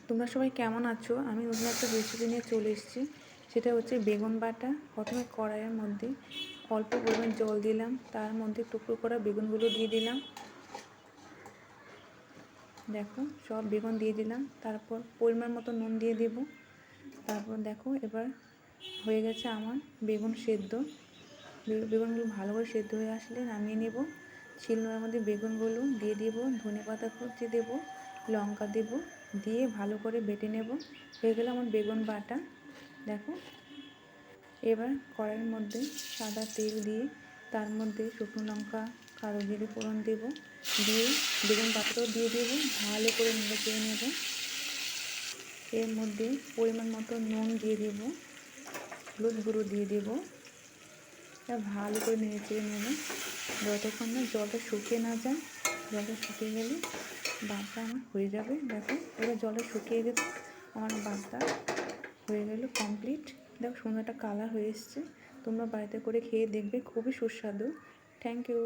তোমরা সবাই কেমন আছো? আমি নতুন একটা রেসিপি নিয়ে চলে এসেছি। সেটা হচ্ছে বেগুন বাটা। প্রথমে কড়াইয়ের মধ্যে অল্প পরিমাণ জল দিলাম, তার মধ্যে টুকরো করা বেগুনগুলো দিয়ে দিলাম। দেখো, সব বেগুন দিয়ে দিলাম। তারপর পরিমাণ মতো নুন দিয়ে দেব। তারপর দেখো, এবার হয়ে গেছে আমার বেগুন সেদ্ধ। বেগুনগুলো ভালো করে সেদ্ধ হয়ে আসলে নামিয়ে নেব। ছিলনোড়ার মধ্যে বেগুনগুলো দিয়ে দেব, ধনেপাতা কুচি দেব, লঙ্কা দেব, দিয়ে ভালো করে বেটে নেব। হয়ে গেল আমার বেগুন বাটা। দেখো, এবার কড়াইয়ের মধ্যে সাদা তেল দিয়ে তার মধ্যে শুকনো লঙ্কা, কালো জিরে ফোড়ন দেব, দিয়ে বেগুন বাটাটাও দিয়ে দেব, ভালো করে নেড়ে চেড়ে নেব। এর মধ্যে পরিমাণ মতো নুন দিয়ে দেব, হলুদ গুঁড়ো দিয়ে দেব। এটা ভালো করে নেড়ে চেড়ে নেব যতক্ষণ না জলটা শুকিয়ে না যায়। জলটা শুকিয়ে গেলে বাটা আমার হয়ে যাবে। দেখো, এবার জলটা শুকিয়ে গেছে, আমার বাটা হয়ে গেল কমপ্লিট। দেখো, সুন্দর একটা কালার হয়ে এসছে। তোমরা বাড়িতে করে খেয়ে দেখবে, খুবই সুস্বাদু। Thank you.